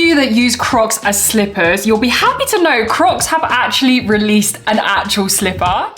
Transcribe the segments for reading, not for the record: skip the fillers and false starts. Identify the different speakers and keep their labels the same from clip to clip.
Speaker 1: you that use Crocs as slippers, you'll be happy to know Crocs have actually released an actual slipper.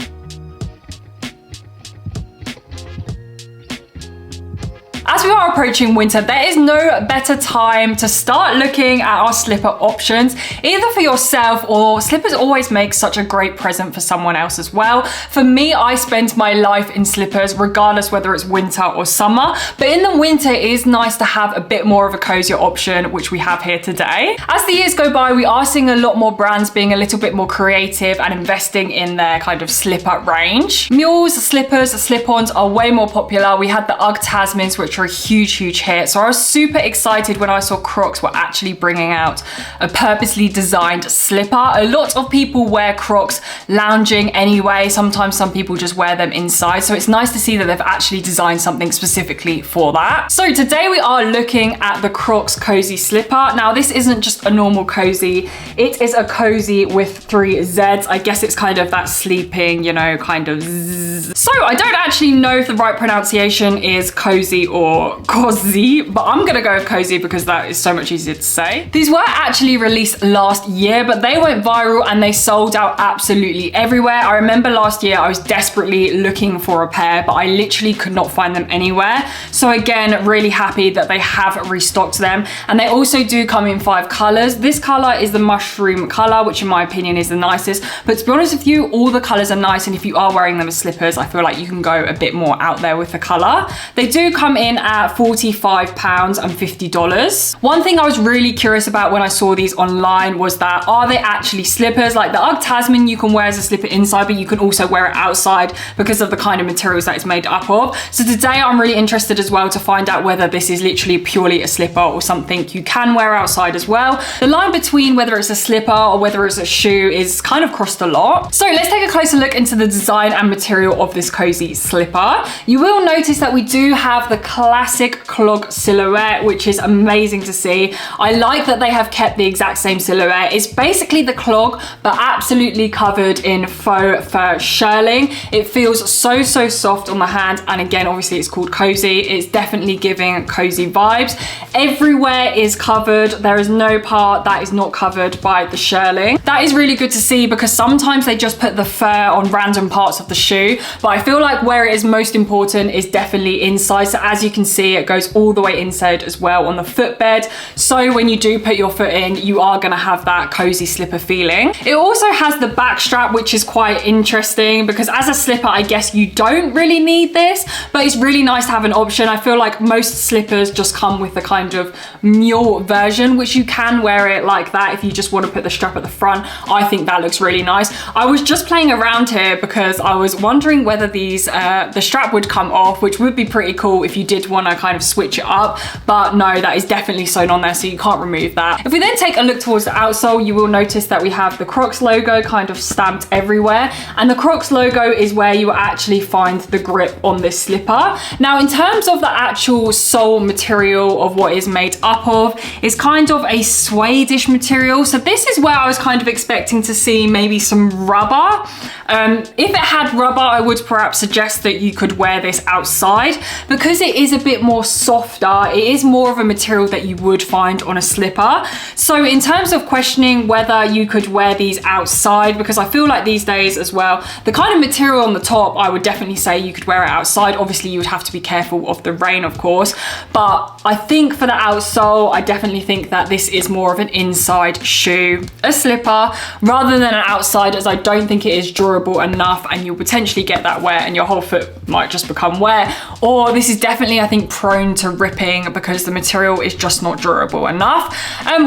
Speaker 1: As we are approaching winter, there is no better time to start looking at our slipper options, either for yourself or slippers always make such a great present for someone else as well. For me, I spend my life in slippers regardless whether it's winter or summer, but in the winter it is nice to have a bit more of a cozier option, which we have here today. As the years go by, we are seeing a lot more brands being a little bit more creative and investing in their kind of slipper range. Mules, slippers, slip-ons are way more popular. We had the UGG Tasmans, which are a huge hit. So I was super excited when I saw Crocs were actually bringing out a purposely designed slipper. A lot of people wear Crocs lounging anyway. Sometimes some people just wear them inside. So it's nice to see that they've actually designed something specifically for that. So today we are looking at the Crocs Cozzzy Slipper. Now this isn't just a normal cozy, it is a cozy with 3 Z's. I guess it's kind of that sleeping, you know, kind of zzz. So I don't actually know if the right pronunciation is cozy or Cozzzy, but I'm gonna go with cozy because that is so much easier to say. These were actually released last year, but they went viral and they sold out absolutely everywhere. I remember last year I was desperately looking for a pair, but I literally could not find them anywhere. So again, really happy that they have restocked them. And they also do come in 5 colors. This color is the mushroom color, which in my opinion is the nicest. But to be honest with you, all the colors are nice. And if you are wearing them as slippers, I feel like you can go a bit more out there with the color. They do come in at £45 and $50. One thing I was really curious about when I saw these online was that, are they actually slippers? Like the UGG Tasman you can wear as a slipper inside, but you can also wear it outside because of the kind of materials that it's made up of. So today I'm really interested as well to find out whether this is literally purely a slipper or something you can wear outside as well. The line between whether it's a slipper or whether it's a shoe is kind of crossed a lot. So let's take a closer look into the design and material of this cozy slipper. You will notice that we do have the classic clog silhouette, which is amazing to see. I like that they have kept the exact same silhouette. It's basically the clog, but absolutely covered in faux fur shirling. It feels so soft on the hand, and again, obviously it's called cozy. It's definitely giving cozy vibes. Everywhere is covered. There is no part that is not covered by the shirling. That is really good to see because sometimes they just put the fur on random parts of the shoe, but I feel like where it is most important is definitely inside. So as you can see, it goes all the way inside as well on the footbed. So when you do put your foot in, you are gonna have that cozy slipper feeling. It also has the back strap, which is quite interesting because as a slipper, I guess you don't really need this, but it's really nice to have an option. I feel like most slippers just come with the kind of mule version, which you can wear it like that if you just want to put the strap at the front. I think that looks really nice. I was just playing around here because I was wondering whether these the strap would come off, which would be pretty cool if you did want to kind of switch it up, but no, that is definitely sewn on there, so you can't remove that. If we then take a look towards the outsole, you will notice that we have the Crocs logo kind of stamped everywhere, and the Crocs logo is where you actually find the grip on this slipper. Now, in terms of the actual sole material of what is made up of, is kind of a suede-ish material. So this is where I was kind of expecting to see maybe some rubber. If it had rubber, I would perhaps suggest that you could wear this outside. Because it is a bit more softer, it is more of a material that you would find on a slipper. So in terms of questioning whether you could wear these outside, because I feel like these days as well, the kind of material on the top, I would definitely say you could wear it outside. Obviously you would have to be careful of the rain, of course, but I think for the outsole, I definitely think that this is more of an inside shoe, a slipper, rather than an outside, as I don't think it is durable enough and you'll potentially get that wet and your whole foot might just become wet. Or this is definitely, I think, prone to ripping because the material is just not durable enough,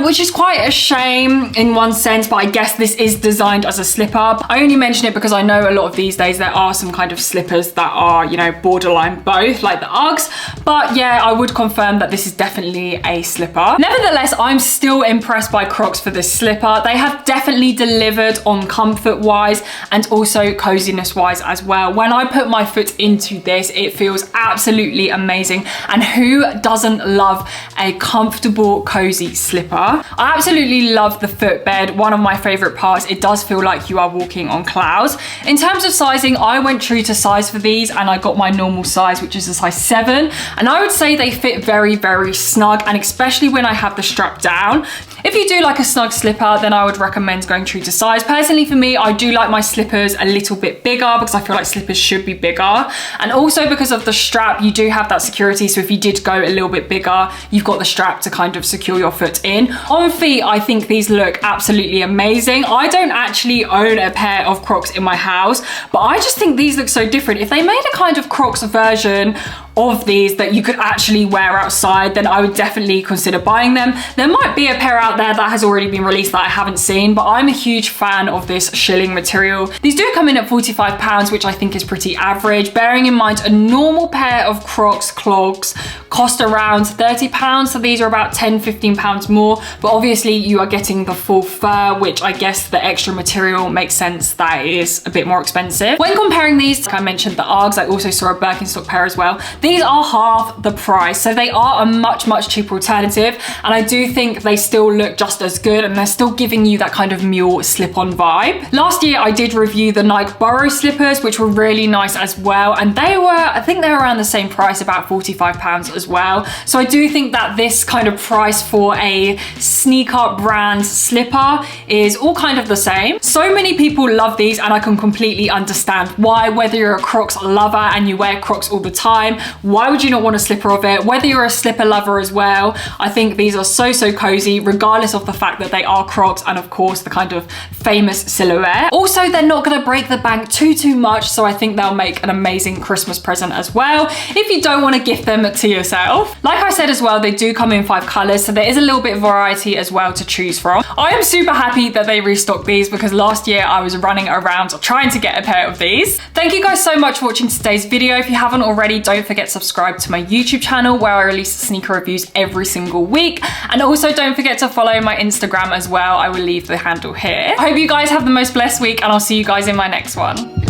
Speaker 1: which is quite a shame in one sense, but I guess this is designed as a slipper. I only mention it because I know a lot of these days there are some kind of slippers that are, you know, borderline both, like the Uggs, but yeah, I would confirm that this is definitely a slipper. Nevertheless, I'm still impressed by Crocs for this slipper. They have definitely delivered on comfort wise and also coziness wise as well. When I put my foot into this, it feels absolutely amazing. morning. And who doesn't love a comfortable, cozy slipper? I absolutely love the footbed, one of my favorite parts. It does feel like you are walking on clouds. In terms of sizing, I went true to size for these and I got my normal size, which is a size 7. And I would say they fit very, very snug, and especially when I have the strap down. If you do like a snug slipper, then I would recommend going true to size. Personally for me, I do like my slippers a little bit bigger because I feel like slippers should be bigger. And also because of the strap, you do have that security. So if you did go a little bit bigger, you've got the strap to kind of secure your foot in. On feet, I think these look absolutely amazing. I don't actually own a pair of Crocs in my house, but I just think these look so different. If they made a kind of Crocs version of these that you could actually wear outside, then I would definitely consider buying them. There might be a pair out there that has already been released that I haven't seen, but I'm a huge fan of this shilling material. These do come in at £45, which I think is pretty average, bearing in mind a normal pair of Crocs clogs cost around £30, so these are about £10–15 more, but obviously you are getting the full fur, which I guess the extra material makes sense that it is a bit more expensive. When comparing these, like I mentioned the Args, I also saw a Birkenstock pair as well. These are half the price, so they are a much, much cheaper alternative, and I do think they still look just as good, and they're still giving you that kind of mule slip-on vibe. Last year, I did review the Nike Burrow slippers, which were really nice as well, and they were, I think they were around the same price, about £45 as well. So I do think that this kind of price for a sneaker brand slipper is all kind of the same. So many people love these, and I can completely understand why. Whether you're a Crocs lover and you wear Crocs all the time, why would you not want a slipper of it? Whether you're a slipper lover as well, I think these are so, so cozy, regardless of the fact that they are Crocs and of course the kind of famous silhouette. Also, they're not gonna break the bank too much, so I think they'll make an amazing Christmas present as well, if you don't wanna gift them to yourself. Like I said as well, they do come in 5 colors, so there is a little bit of variety as well to choose from. I am super happy that they restocked these because last year I was running around trying to get a pair of these. Thank you guys so much for watching today's video. If you haven't already, don't forget to subscribe to my YouTube channel where I release sneaker reviews every single week. And also don't forget to follow my Instagram as well. I will leave the handle here. I hope you guys have the most blessed week, and I'll see you guys in my next one.